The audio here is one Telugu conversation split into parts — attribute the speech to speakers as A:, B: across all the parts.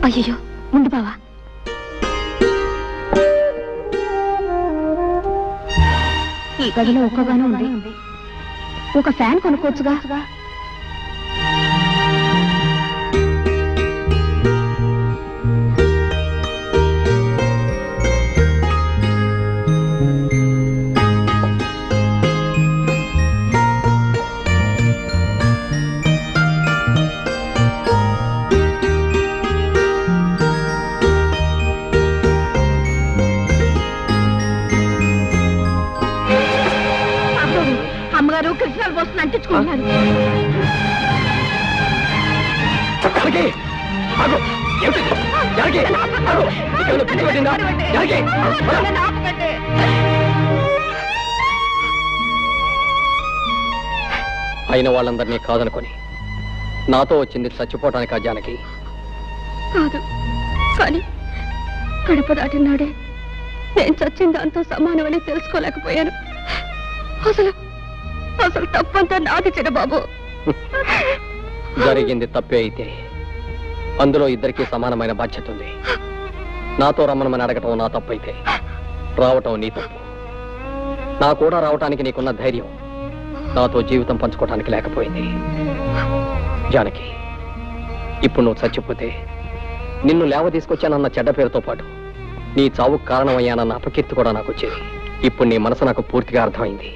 A: అయ్యో ముందు బావా. ఈ గదిలో ఒక్కగానే ఉంది. ఒక ఫ్యాన్ కొనుక్కోవచ్చుగా. అమ్మగారు కృష్ణాలు పోస్తున్న అంటించుకుంటున్నారు.
B: అయిన వాళ్ళందరినీ కాదనుకొని నాతో వచ్చింది చచ్చిపోవటానికి ఆ జానకి
A: కాదు. కానీ గడప దాటినాడే నేను చచ్చిన దాంతో సమానమని తెలుసుకోలేకపోయాను. అసలు అసలు తప్పంతా నాది చిన్నబాబు.
B: జరిగింది తప్పే అయితే అందులో ఇద్దరికీ సమానమైన బాధ్యత ఉంది. నాతో రమ్మనమని అడగటం నా తప్పు అయితే రావటం నీ తప్పు. నా కూడా రావటానికి నీకున్న ధైర్యం నాతో జీవితం పంచుకోవటానికి లేకపోయింది. జానకి, ఇప్పుడు నువ్వు చచ్చిపోతే నిన్ను లేవ తీసుకొచ్చానన్న చెడ్డ పేరుతో పాటు నీ చావుకు కారణమయ్యానన్న అపకీర్తి కూడా నాకు వచ్చేది. ఇప్పుడు నీ మనసు నాకు పూర్తిగా అర్థమైంది.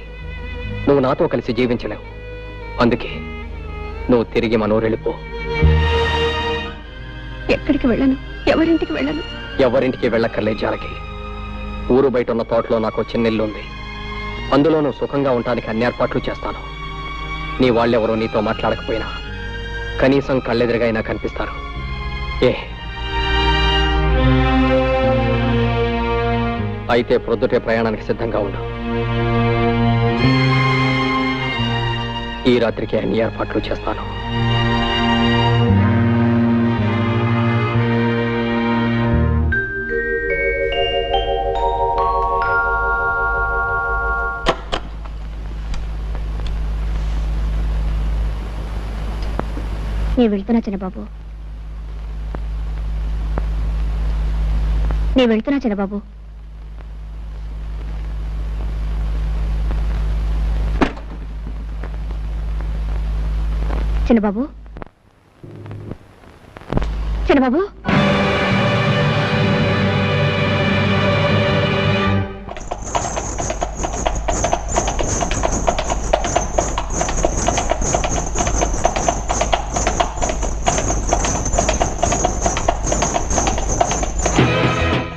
B: నువ్వు నాతో కలిసి జీవించలేవు. అందుకే నువ్వు తిరిగి మనూరెళ్ళిపో.
A: ఎక్కడికి వెళ్ళను, ఎవరింటికి వెళ్ళను.
B: ఎవరింటికి వెళ్ళక్కర్లే జానకి. ఊరు బయట ఉన్న తోటలో నాకు చిన్న ఇల్లు ఉంది. అందులో నువ్వు సుఖంగా ఉండటానికి అన్ని ఏర్పాట్లు చేస్తాను. నీ వాళ్ళెవరో నీతో మాట్లాడకపోయినా కనీసం కళ్ళెదురుగా అయినా కనిపిస్తారు. అయితే ప్రొద్దుటే ప్రయాణానికి సిద్ధంగా ఉండు. ఈ రాత్రికి అన్ని ఏర్పాట్లు చేస్తాను.
A: నేను వెళ్తున్నా చిన్నబాబు. నేను వెళ్తున్నా చిన్నబాబు. చిన్నబాబు, చిన్నబాబు,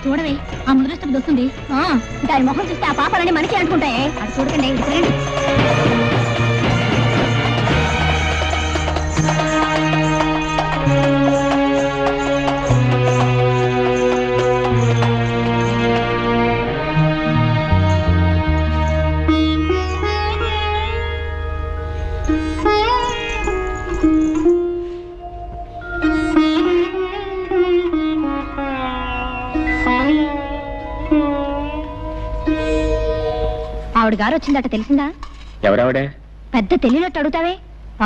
A: చూడవే ఆ ముద్రస్తుడు దొస్తుంది. దాని మొహం చూస్తే ఆ పాపాలన్నీ మనకి అనుకుంటాయే. అది చూడకండి. ఆవిడ గారు వచ్చిందట తెలిసిందా?
C: ఎవరావిడే?
A: పెద్ద తెలియనట్టు అడుగుతావే.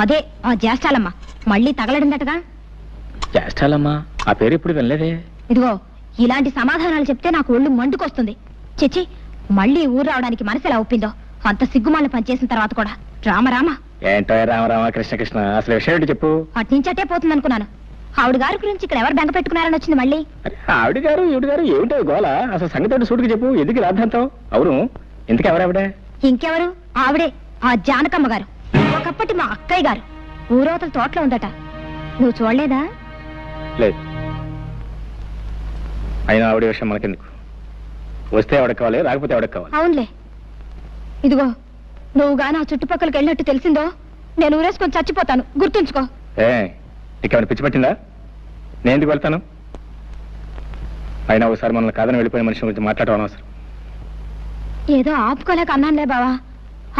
A: అదే ఆ జ్యేష్ఠాలమ్మ. మళ్ళీ తగలడిందటగా.
C: జ్యేష్ఠాలమ్మ? ఆ పేరు ఇప్పుడు వినలేదే.
A: ఇదిగో ఇలాంటి సమాధానాలు చెప్తే నాకు ఒళ్ళు మండుకొస్తుంది. చిచ్చి, మళ్ళీ ఊరు రావడానికి మనసు ఎలా ఒప్పిందో. అంత సిగ్గుమాల పనిచేసిన తర్వాత కూడా. రామరామ.
C: ఏంటో రామరామ కృష్ణ కృష్ణ, అసలు విషయం ఏంటి చెప్పు.
A: అట్నుంచటే పోతుంది అనుకున్నాను. ఆవిడ గారి గురించి ఇక్కడ ఎవరు బెంగ పెట్టుకున్నారని వచ్చింది మళ్ళీ.
C: ఆవిడ గారు ఈవిడ గారు ఏమిటో గోల. అసలు సంగతి సూటికి చెప్పు. ఎందుకు రాద్దాంతో? అవును, ఎందుకు ఎవరావిడే?
A: ఇంకెవరు? ఆవిడే ఆ జానకమ్మ గారు. ఒకప్పటి మా అక్కయ్య గారు. ఊరవతల తోటలో ఉందట. నువ్వు చూడలేదా?
C: లేదు. అయినా ఆవిడ విషయం మనకెందుకు? వస్తే ఎవడకి కావాలి, రాకపోతే ఎవడకి కావాలి.
A: అవునులే. ఇదిగో నువ్వు గాని ఆ చుట్టుపక్కలకి వెళ్ళినట్టు తెలిసిందో నేను ఊరేసుకొని చచ్చిపోతాను. గుర్తుంచుకో.
C: నీకేమైనా పిచ్చి పట్టిందా? నేను ఎందుకు వెళ్తాను? అయినా ఒకసారి మనల్ని కాదని వెళ్ళిపోయిన మనిషి గురించి మాట్లాడడం అనవసరం.
A: ఏదో ఆపుకోలేక అన్నానులే బావా.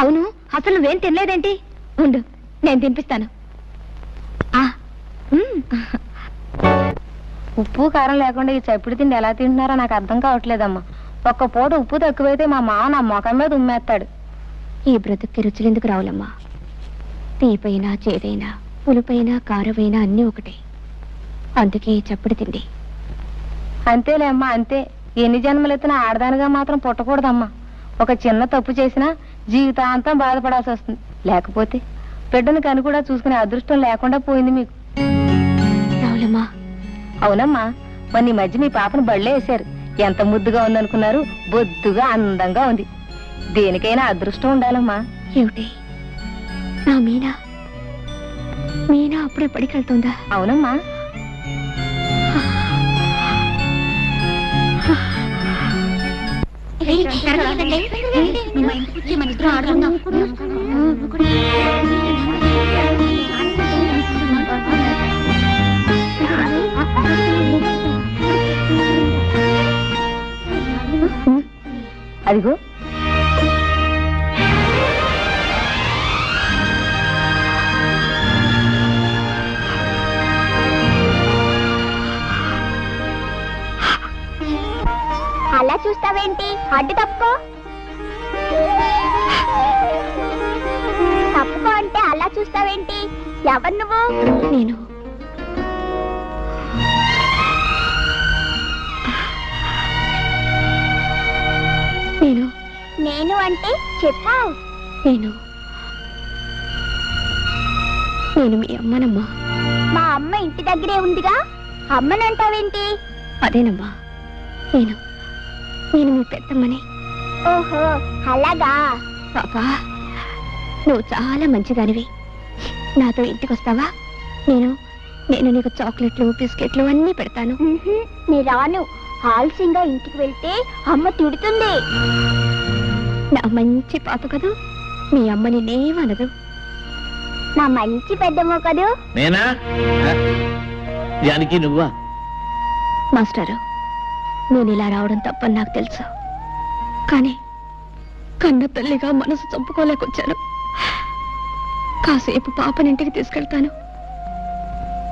A: అవును, అసలు నువ్వేం తినలేదేంటి? ఉండు, నేను తినిపిస్తాను.
D: ఉప్పు కారం లేకుండా ఈ చప్పుడు తిండి ఎలా తింటున్నారో నాకు అర్థం కావట్లేదమ్మా. ఒక్క పూట ఉప్పు తక్కువైతే మా మామ నా మొఖం మీద ఉమ్మేస్తాడు.
A: ఈ బ్రతుక్కి రుచులెందుకు రావులమ్మా? తీపైనా చేదైనా పులుపైనా కారమైనా అన్నీ ఒకటే. అందుకే ఈ చప్పుడు తిండి.
D: అంతేలే అమ్మా, అంతే. ఎన్ని జన్మలెత్తినా ఆడదానిగా మాత్రం పుట్టకూడదమ్మా. ఒక చిన్న తప్పు చేసినా జీవితాంతం బాధపడాల్సి వస్తుంది. లేకపోతే బిడ్డను కను కూడా చూసుకునే అదృష్టం లేకుండా పోయింది మీకు.
A: రావులమ్మా.
D: అవునమ్మా, మొన్న ఈ మధ్య మీ పాపను బళ్ళే వేశారు. ఎంత ముద్దుగా ఉందనుకున్నారు? బొద్దుగా అందంగా ఉంది. దేనికైనా అదృష్టం ఉండాలమ్మా.
A: ఏమిటి నా మీనా మీనా అప్పుడే పడికెళ్తుందా?
D: అవునమ్మా. అదిగో
A: అలా చూస్తావేంటి? అడ్డు తప్పుకో. తప్పుకో అంటే అలా చూస్తావేంటి? ఎవరు నువ్వు? నేను నేను నేను అంటే చెప్పు. నేను నేను మీ అమ్మనమ్మా. మా అమ్మ ఇంటి దగ్గరే ఉందిగా, అమ్మనంటావేంటి? అదేనమ్మా, నేను నేను మీ పెద్దమ్మని. ఓహో అలాగా. పాపా, నువ్వు చాలా మంచిదానివి. నాతో ఇంటికి వస్తావా? నేను నేను నీకు చాక్లెట్లు బిస్కెట్లు అన్నీ పెడతాను. నీ రాను. ఆలస్యంగా ఇంటికి వెళ్తే అమ్మ తిడుతుంది. నా మంచి పాప కదూ, మీ అమ్మ నిన్నేమనదు. నా మంచి పెద్దమ్మ కదూ.
C: నేనా? జానకి నువ్వా?
A: మాస్టారు, నేను ఇలా రావడం తప్పని నాకు తెలుసు. కానీ కన్న తల్లిగా మనసు చంపుకోలేకొచ్చాను. కాసేపు పాపనింటికి తీసుకెళ్తాను.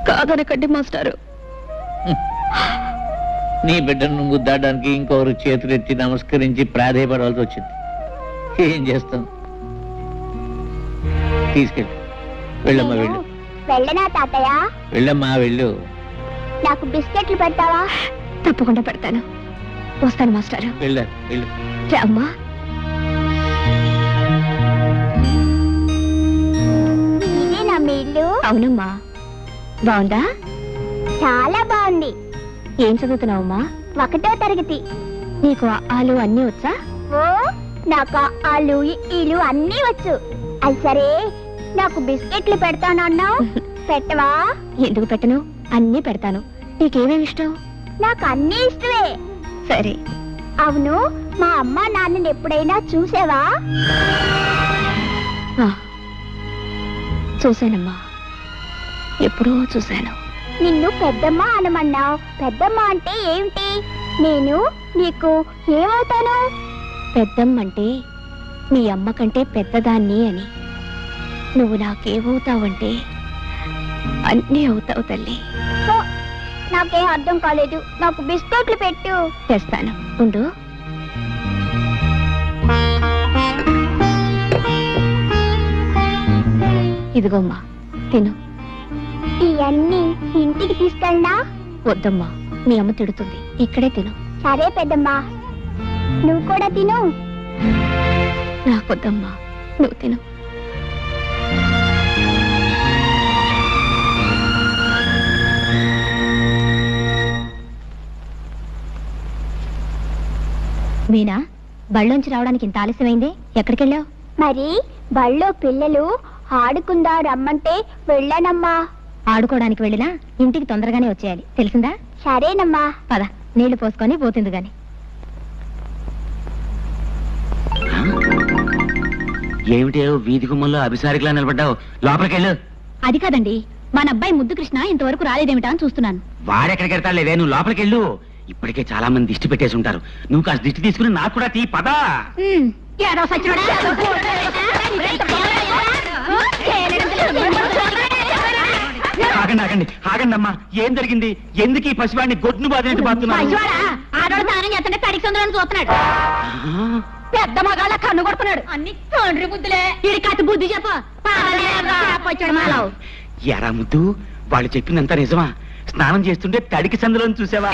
A: కాదనకండి మాస్టారు.
C: నీ బిడ్డను ముద్దాడడానికి ఇంకొకరు చేతులెత్తి నమస్కరించి ప్రాధేయపడవలసి వచ్చింది. ఏం చేస్తాం? తీసుకెళ్ళి వెళ్ళమ్మా, వెళ్ళు.
A: వెళ్ళనా తాతయ్య?
C: వెళ్ళమ్మా, వెళ్ళు.
A: నాకు బిస్కెట్లు పెడతావా? తప్పకుండా పెడతాను. వస్తాను మాస్టారు.
C: వెళ్ళు, వెళ్ళు.
A: అమ్మా, ఇదేనా మీ ఇల్లు? అవునమ్మా. బాగుందా? చాలా బాగుంది. ఏం చదువుతున్నావమ్మా? 1వ తరగతి. నీకు ఆలు అన్నీ వచ్చా? ఓ, నాకు ఆలు ఈలు అన్నీ వచ్చు. అది సరే, నాకు బిస్కెట్లు పెడతానన్నావు, పెట్టవా? ఎందుకు పెట్టను? అన్నీ పెడతాను. నీకేమేమి ఇష్టం? నాకు అన్నీ ఇష్టమే. సరే. అవును, మా అమ్మ నాన్నని ఎప్పుడైనా చూసావా? చూశానమ్మా, ఎప్పుడో చూశాను. నిన్ను పెద్దమ్మ అనమన్నావు. పెద్దమ్మ అంటే ఏమిటి? నేను నీకు ఏమవుతాను? పెద్దమ్మ అంటే మీ అమ్మ కంటే పెద్దదాన్ని అని. నువ్వు నాకేమవుతావంటే అన్నీ అవుతావు తల్లి. నాకేం అర్థం కాలేదు. నాకు బిస్కెట్లు పెట్టు. తెస్తాను, ఉండు. ఇదిగోమ్మా, తిను. ఇవన్నీ ఇంటికి తీసుకెళ్ళనా? వద్దమ్మా, మీ అమ్మ తిడుతుంది. ఇక్కడే తిను. సరే పెద్దమ్మా, నువ్వు కూడా తిను. నాకొద్దమ్మా, నువ్వు తిను. మీనా, బళ్ళోంచి రావడానికి ఇంత ఆలస్యమైంది. ఎక్కడికెళ్ళావు? మరి బళ్ళో పిల్లలు ఆడుకుందా రమ్మంటే వెళ్ళానమ్మా. ఆడుకోవడానికి వెళ్ళినా ఇంటికి తొందరగానే వచ్చేయాలి, తెలిసిందా? సరేనమ్మా. పద, నీళ్లు పోసుకొని పోతుంది గాని.
E: ఏమిటే వీధి గుమ్మంలో అభిసారికలా నిలబడ్డావు? లోపలికెళ్ళు.
A: అది కాదండి, మన అబ్బాయి ముద్దు కృష్ణ ఇంతవరకు రాలేదేమిటా అని చూస్తున్నాను.
E: వాడెక్కడికి వెళ్తాడులేదే, నువ్వు లోపలికెళ్ళు. ఇప్పటికే చాలా మంది దిష్టి పెట్టేసి ఉంటారు. నువ్వు కాస్త దిష్టి తీసుకుని నాకు కూడా తీ. పదా. ఆగండి ఆగండి ఆగండి అమ్మా, ఏం జరిగింది? ఎందుకు ఈ పసివాడిని గొడ్డును బాధినట్టు బాగుతున్నాడు?
A: పెద్ద మగాళ్ళ కన్ను కొడుతున్నాడు. అన్ని తండ్రి బుద్ధులే. ఇది కత్తి బుద్ధి చెప్పు.
E: ఎరా ముద్దు, వాళ్ళు చెప్పిందంతా నిజమా? స్నానం చేస్తుంటే తడికి సందులో చూసావా?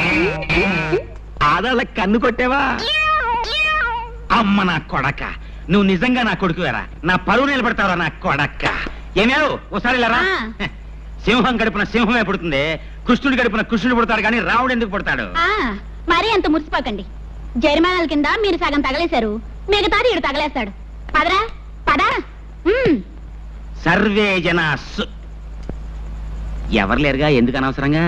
E: ఆదాళ్ళ కన్ను కొట్టావా? అమ్మ నా కొడక, నువ్వు నిజంగా నా కొడుకువేరా, నా పరువు నిలబడతావరా నా కొడక్క. ఏమేవు ఒకసారి లేరా? సింహం గడుపున సింహమే పుడుతుంది, కృష్ణుడి గడుపున కృష్ణుడు పుడతాడు, కానీ రావుడు ఎందుకు పుడతాడు?
A: మరీ అంత మురిసిపోకండి. జరిమానాల కింద మీరు సగం తగలేశారు, మిగతాది ఈడు తగలేస్తాడు. పదరా పదా.
E: సర్వే జనా ఎవరు లేరుగా, ఎందుకు అనవసరంగా?